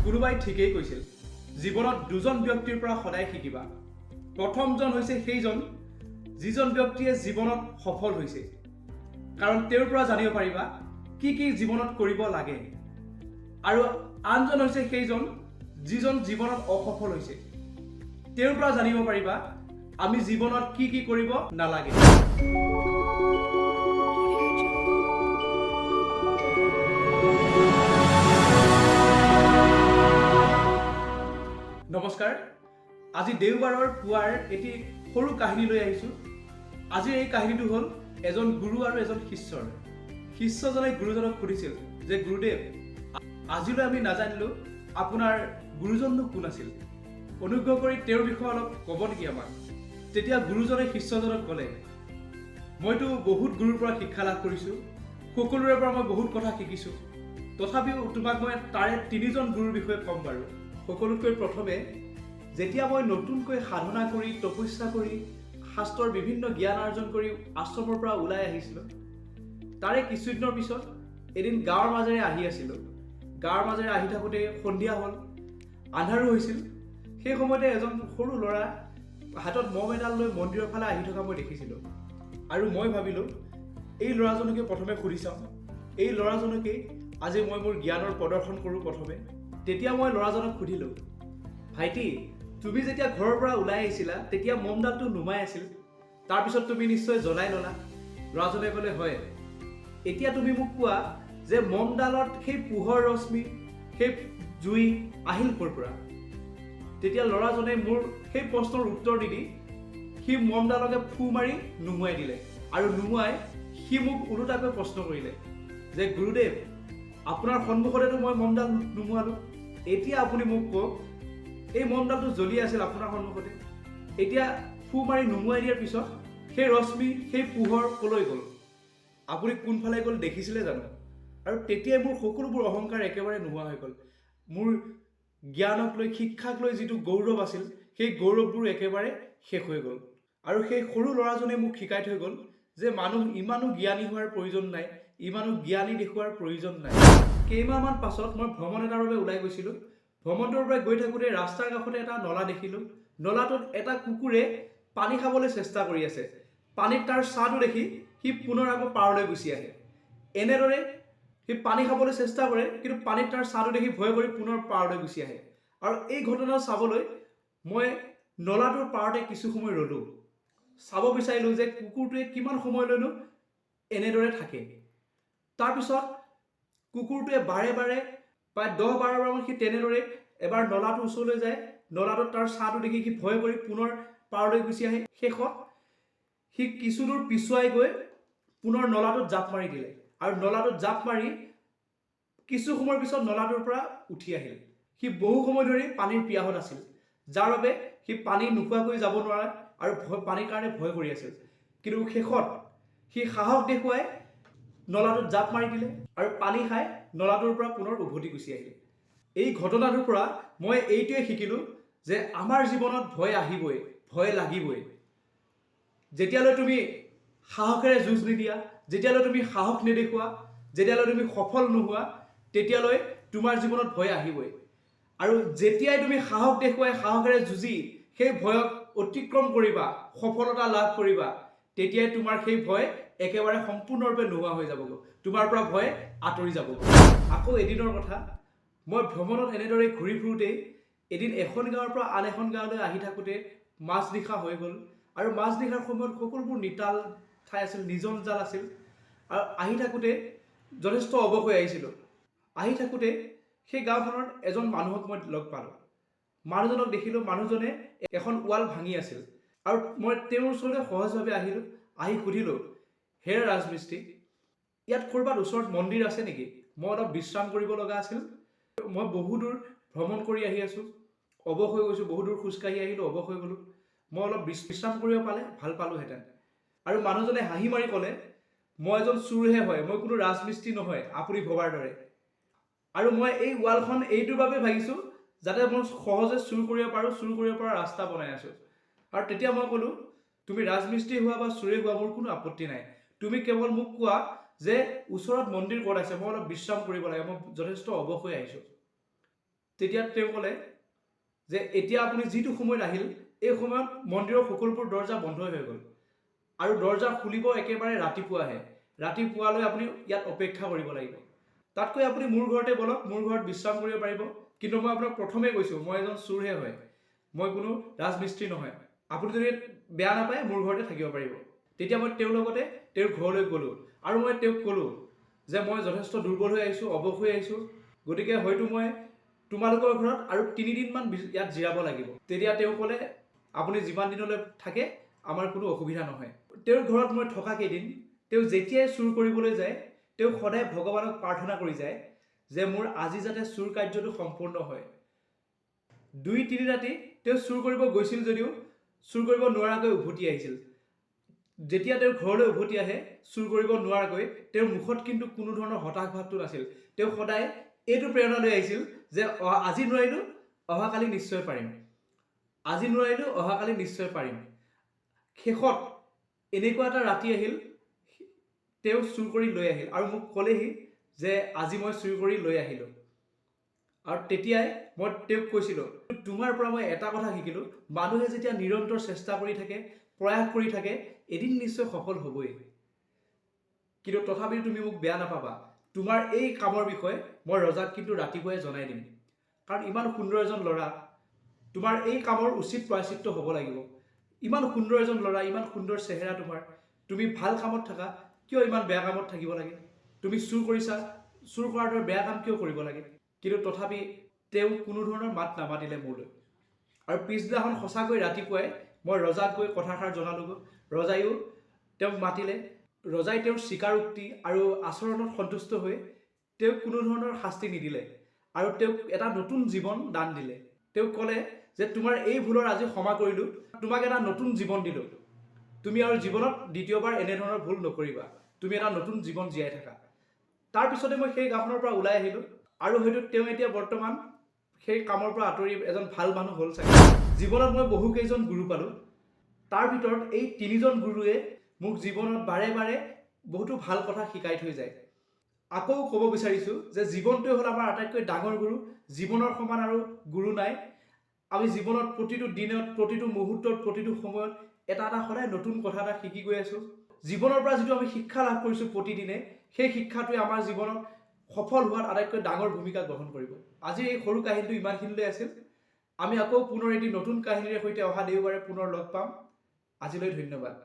কোনোবাই ঠিকেই কৈছিল, জীৱনত দুজন ব্যক্তিৰ পৰা সদায় শিকিবা। প্ৰথমজন হৈছে সেইজন যিজন ব্যক্তিয়ে জীৱনত সফল হৈছে, কাৰণ তেওঁৰ পৰা জানিব পাৰিবা কি কি জীৱনত কৰিব লাগে। আৰু আনজন হৈছে সেইজন যিজন জীৱনত অসফল হৈছে, তেওঁৰ পৰা জানিব পাৰিবা আমি জীৱনত কি কি কৰিব নালাগে। নমস্কাৰ, আজি দেওবাৰৰ পুৱাৰ এটি সৰু কাহিনী লৈ আহিছোঁ। আজিৰ এই কাহিনীটো হ'ল এজন গুৰু আৰু এজন শিষ্যৰ। শিষ্যজনে গুৰুজনক সুধিছিল যে গুৰুদেৱ, আজিলৈ আমি নাজানিলোঁ আপোনাৰ গুৰুজননো কোন আছিল, অনুগ্ৰহ কৰি তেওঁৰ বিষয়ে অলপ ক'ব নেকি আমাক। তেতিয়া গুৰুজনে শিষ্যজনক ক'লে, মইতো বহুত গুৰুৰ পৰা শিক্ষা লাভ কৰিছোঁ, সকলোৰে পৰা মই বহুত কথা শিকিছোঁ, তথাপিও তোমাক মই তাৰে 3জন গুৰুৰ বিষয়ে ক'ম বাৰু। সকলোতকৈ প্ৰথমে যেতিয়া মই নতুনকৈ সাধনা কৰি তপস্যা কৰি শাস্ত্ৰৰ বিভিন্ন জ্ঞান অৰ্জন কৰি আশ্ৰমৰ পৰা ওলাই আহিছিলোঁ, তাৰে কিছুদিনৰ পিছত এদিন গাঁৱৰ মাজেৰে আহি আছিলোঁ। গাঁৱৰ মাজেৰে আহি থাকোঁতে সন্ধিয়া হ'ল, আন্ধাৰো হৈছিল। সেই সময়তে এজন সৰু ল'ৰা হাতত মম এডাল লৈ মন্দিৰৰ ফালে আহি থকা মই দেখিছিলোঁ। আৰু মই ভাবিলোঁ এই ল'ৰাজনকে প্ৰথমে সুধি চাওঁ, এই ল'ৰাজনকেই আজি মই মোৰ জ্ঞানৰ প্ৰদৰ্শন কৰোঁ প্ৰথমে। তেতিয়া মই ল'ৰাজনক সুধিলোঁ, ভাইটি, তুমি যেতিয়া ঘৰৰ পৰা ওলাই আহিছিলা তেতিয়া মমডালটো নুমাই আছিল, তাৰপিছত তুমি নিশ্চয় জ্বলাই ল'লা। ল'ৰাজনে ক'লে, হয়। এতিয়া তুমি মোক কোৱা যে মমডালত সেই পোহৰ ৰশ্মি, সেই জুই আহিল ক'ৰ পৰা? তেতিয়া ল'ৰাজনে মোৰ সেই প্ৰশ্নৰ উত্তৰ নিদি সি মমডালকে ফু মাৰি নুমুৱাই দিলে। আৰু নুমুৱাই সি মোক ওলোটাকৈ প্ৰশ্ন কৰিলে যে গুৰুদেৱ, আপোনাৰ সন্মুখতেতো মই মমডাল নুমুৱালোঁ, এতিয়া আপুনি মোক কওক, এই মমডালটো জ্বলি আছিল আপোনাৰ সন্মুখতে, এতিয়া ফু মাৰি নুমুৱাই দিয়াৰ পিছত সেই ৰশ্মি, সেই পোহৰ ক'লৈ গ'ল? আপুনি কোনফালে গ'ল দেখিছিলে জানো? আৰু তেতিয়াই মোৰ সকলোবোৰ অহংকাৰ একেবাৰে নোহোৱা হৈ গ'ল। মোৰ জ্ঞানক লৈ, শিক্ষাক লৈ যিটো গৌৰৱ আছিল, সেই গৌৰৱবোৰ একেবাৰে শেষ হৈ গ'ল। আৰু সেই সৰু ল'ৰাজনে মোক শিকাই থৈ গ'ল যে মানুহ ইমানো জ্ঞানী হোৱাৰ প্ৰয়োজন নাই, ইমানো জ্ঞানী দেখুৱাৰ প্ৰয়োজন নাই। কেইমাহমান পাছত মই ভ্ৰমণ এটাৰ বাবে ওলাই গৈছিলোঁ। ভ্ৰমণটোৰ পৰা গৈ থাকোঁতে ৰাস্তাৰ কাষতে এটা নলা দেখিলোঁ। নলাটোত এটা কুকুৰে পানী খাবলৈ চেষ্টা কৰি আছে। পানীত তাৰ ছাঁটো দেখি সি পুনৰ আকৌ পাৰলৈ গুচি আহে। এনেদৰে সি পানী খাবলৈ চেষ্টা কৰে, কিন্তু পানীত তাৰ ছাঁটো দেখি ভয় কৰি পুনৰ পাৰলৈ গুচি আহে। আৰু এই ঘটনা চাবলৈ মই নলাটোৰ পাৰতে কিছু সময় ৰ'লোঁ। চাব বিচাৰিলোঁ যে কুকুৰটোৱে কিমান সময়লৈনো এনেদৰে থাকে। তাৰপিছত কুকুৰটোৱে বাৰে বাৰে প্ৰায় 10-12 বাৰমান সি তেনেদৰে এবাৰ নলাটোৰ ওচৰলৈ যায়, নলাটোত তাৰ ছাঁটো দেখি সি ভয় কৰি পুনৰ পাৰলৈ গুচি আহে। শেষত সি কিছুদূৰ পিছুৱাই গৈ পুনৰ নলাটোত জাপ মাৰি দিলে। আৰু নলাটোত জাপ মাৰি কিছু সময়ৰ পিছত নলাটোৰ পৰা উঠি আহিল। সি বহু সময় ধৰি পানীৰ পিয়াহত আছিল, যাৰ বাবে সি পানী নোখোৱাকৈ যাব নোৱাৰে আৰু পানীৰ কাৰণে ভয় কৰি আছিল। কিন্তু শেষত সি সাহস দেখুৱাই নলাটোত জাপ মাৰি দিলে আৰু পানী খাই নলাটোৰ পৰা পুনৰ উভতি গুচি আহিলে। এই ঘটনাটোৰ পৰা মই এইটোৱে শিকিলোঁ যে আমাৰ জীৱনত ভয় আহিবই, ভয় লাগিবই। যেতিয়ালৈ তুমি সাহসেৰে যুঁজ নিদিয়া, যেতিয়ালৈ তুমি সাহস নেদেখুওৱা, যেতিয়ালৈ তুমি সফল নোহোৱা, তেতিয়ালৈ তোমাৰ জীৱনত ভয় আহিবই। আৰু যেতিয়াই তুমি সাহস দেখুৱাই সাহসেৰে যুঁজি সেই ভয়ক অতিক্ৰম কৰিবা, সফলতা লাভ কৰিবা, তেতিয়াই তোমাৰ সেই ভয় একেবাৰে সম্পূৰ্ণৰূপে নোহোৱা হৈ যাবগৈ, তোমাৰ পৰা ভয় আঁতৰি যাবগৈ। আকৌ এদিনৰ কথা, মই ভ্ৰমণত এনেদৰে ঘূৰি ফুৰোঁতেই এদিন এখন গাঁৱৰ পৰা আন এখন গাঁৱলৈ আহি থাকোঁতে মাজনিশা হৈ গ'ল। আৰু মাজনিশাৰ সময়ত সকলোবোৰ নিতাল ঠাই আছিল, নিজন জাল আছিল। আৰু আহি থাকোঁতে যথেষ্ট অৱশ হৈ আহিছিলোঁ। আহি থাকোঁতে সেই গাঁওখনত এজন মানুহক মই লগ পালোঁ। মানুহজনক দেখিলোঁ, মানুহজনে এখন ৱাল ভাঙি আছিল। আৰু মই তেওঁৰ ওচৰলৈ সহজভাৱে আহিলোঁ। আহি সুধিলোঁ, হে ৰাজমিস্ত্ৰী, ইয়াত ক'ৰবাত ওচৰত মন্দিৰ আছে নেকি? মই অলপ বিশ্ৰাম কৰিব লগা আছিল। মই বহু দূৰ ভ্ৰমণ কৰি আহি আছোঁ, অৱশ হৈ গৈছোঁ, বহু দূৰ খোজকাঢ়ি আহিলোঁ, অৱশ হৈ গ'লোঁ। মই অলপ বিশ্ৰাম কৰিব পালে ভাল পালোঁহেঁতেন। আৰু মানুহজনে হাঁহি মাৰি ক'লে, মই এজন চোৰহে হয়, মই কোনো ৰাজমিস্ত্ৰী নহয় আপুনি ভবাৰ দৰে। আৰু মই এই ৱালখন এইটোৰ বাবে ভাঙিছোঁ যাতে মই সহজে চুৰ কৰিব পাৰোঁ, চুৰ কৰিব পৰা ৰাস্তা বনাই আছোঁ। আৰু তেতিয়া মই ক'লোঁ, তুমি ৰাজমিস্ত্ৰী হোৱা বা চোৰে হোৱা মোৰ কোনো আপত্তি নাই, তুমি কেৱল মোক কোৱা যে ওচৰত মন্দিৰ ক'ত আছে, মই অলপ বিশ্ৰাম কৰিব লাগে, মই যথেষ্ট অৱশ হৈ আহিছোঁ। তেতিয়া তেওঁ ক'লে যে এতিয়া আপুনি যিটো সময়ত আহিল এই সময়ত মন্দিৰৰ সকলোবোৰ দৰ্জা বন্ধ হৈ গ'ল আৰু দৰ্জা খুলিব একেবাৰে ৰাতিপুৱাহে। ৰাতিপুৱালৈ আপুনি ইয়াত অপেক্ষা কৰিব লাগিব। তাতকৈ আপুনি মোৰ ঘৰতে বলক, মোৰ ঘৰত বিশ্ৰাম কৰিব পাৰিব। কিন্তু মই আপোনাক প্ৰথমেই কৈছোঁ, মই এজন চোৰহে হয়, মই কোনো ৰাজমিস্ত্ৰী নহয়। আপুনি যদি বেয়া নাপায় মোৰ ঘৰতে থাকিব পাৰিব। তেতিয়া মই তেওঁৰ লগতে তেওঁৰ ঘৰলৈ গ'লোঁ আৰু মই তেওঁক ক'লোঁ যে মই যথেষ্ট দুৰ্বল হৈ আহিছোঁ, অৱস হৈ আহিছোঁ, গতিকে হয়তো মই তোমালোকৰ ঘৰত আৰু 3 দিনমান ইয়াত জিৰাব লাগিব। তেতিয়া তেওঁ ক'লে আপুনি যিমান দিনলৈ থাকে আমাৰ কোনো অসুবিধা নহয়। তেওঁৰ ঘৰত মই থকা কেইদিন তেওঁ যেতিয়াই চুৰ কৰিবলৈ যায় তেওঁ সদায় ভগৱানক প্ৰাৰ্থনা কৰি যায় যে মোৰ আজি যাতে চুৰ কাৰ্যটো সম্পূৰ্ণ হয়। 2-3 ৰাতি তেওঁ চুৰ কৰিব গৈছিল যদিও চুৰ কৰিব নোৱাৰাকৈ উভতি আহিছিল। যেতিয়া তেওঁৰ ঘৰলৈ উভতি আহে চুৰ কৰিব নোৱাৰাকৈ, তেওঁৰ মুখত কিন্তু কোনো ধৰণৰ হতাশ ভাৱটো নাছিল। তেওঁ সদায় এইটো প্ৰেৰণা লৈ আহিছিল যে আজি নোৱাৰিলোঁ অহাকালি নিশ্চয় পাৰিম, আজি নোৱাৰিলোঁ অহাকালি নিশ্চয় পাৰিম। শেষত এনেকুৱা এটা ৰাতি আহিল তেওঁ চুৰ কৰি লৈ আহিল আৰু মোক ক'লেহি যে আজি মই চুৰ কৰি লৈ আহিলোঁ। আৰু তেতিয়াই মই তেওঁক কৈছিলোঁ তোমাৰ পৰা মই এটা কথা শিকিলোঁ, মানুহে যেতিয়া নিৰন্তৰ চেষ্টা কৰি থাকে, প্ৰয়াস কৰি থাকে, এদিন নিশ্চয় সফল হ'বই। কিন্তু তথাপিও তুমি মোক বেয়া নাপাবা, তোমাৰ এই কামৰ বিষয়ে মই ৰজাক কিন্তু ৰাতিপুৱাই জনাই দিম। কাৰণ ইমান সুন্দৰ এজন ল'ৰা, তোমাৰ এই কামৰ উচিত প্ৰায়শ্চিত্ত হ'ব লাগিব। ইমান সুন্দৰ এজন ল'ৰা, ইমান সুন্দৰ চেহেৰা তোমাৰ, তুমি ভাল কামত থাকা, কিয় ইমান বেয়া কামত থাকিব লাগে? তুমি চুৰ কৰিছা, চুৰ কৰাৰ দৰে বেয়া কাম কিয় কৰিব লাগে? কিন্তু তথাপি তেওঁ কোনো ধৰণৰ মাত নামাতিলে মোলৈ। আৰু পিছদিনাখন সঁচাকৈ ৰাতিপুৱাই মই ৰজাক গৈ কথাষাৰ জনালোঁ। ৰজাইও তেওঁক মাতিলে। ৰজাই তেওঁৰ স্বীকাৰোক্তি আৰু আচৰণত সন্তুষ্ট হৈ তেওঁক কোনো ধৰণৰ শাস্তি নিদিলে আৰু তেওঁক এটা নতুন জীৱন দান দিলে। তেওঁক ক'লে যে তোমাৰ এই ভুলৰ আজি ক্ষমা কৰিলোঁ, তোমাক এটা নতুন জীৱন দিলোঁ, তুমি আৰু জীৱনত দ্বিতীয়বাৰ এনেধৰণৰ ভুল নকৰিবা, তুমি এটা নতুন জীৱন জীয়াই থাকা। তাৰপিছতে মই সেই গাঁওখনৰ পৰা ওলাই আহিলোঁ আৰু হয়তো তেওঁ এতিয়া বৰ্তমান সেই কামৰ পৰা আঁতৰি এজন ভাল মানুহ হ'ল চাগে। জীৱনত মই বহুকেইজন গুৰু পালোঁ, তাৰ ভিতৰত এই 3জন গুৰুৱে মোক জীৱনত বাৰে বাৰে বহুতো ভাল কথা শিকাই থৈ যায়। আকৌ ক'ব বিচাৰিছোঁ যে জীৱনটোৱে হ'ল আমাৰ আটাইতকৈ ডাঙৰ গুৰু, জীৱনৰ সমান আৰু গুৰু নাই। আমি জীৱনত প্ৰতিটো দিনত, প্ৰতিটো মুহূৰ্তত, প্ৰতিটো সময়ত এটা সদায় নতুন কথা এটা শিকি গৈ আছোঁ। জীৱনৰ পৰা যিটো আমি শিক্ষা লাভ কৰিছোঁ প্ৰতিদিনে, সেই শিক্ষাটোৱে আমাৰ জীৱনত সফল হোৱাত আটাইতকৈ ডাঙৰ ভূমিকা গ্ৰহণ কৰিব। আজি এই সৰু কাহিনীটো ইমানখিনিলৈ আছিল। আমি আকৌ পুনৰ এটি নতুন কাহিনীৰে সৈতে অহা দেওবাৰে পুনৰ লগ পাম। আজিলৈ ধন্যবাদ।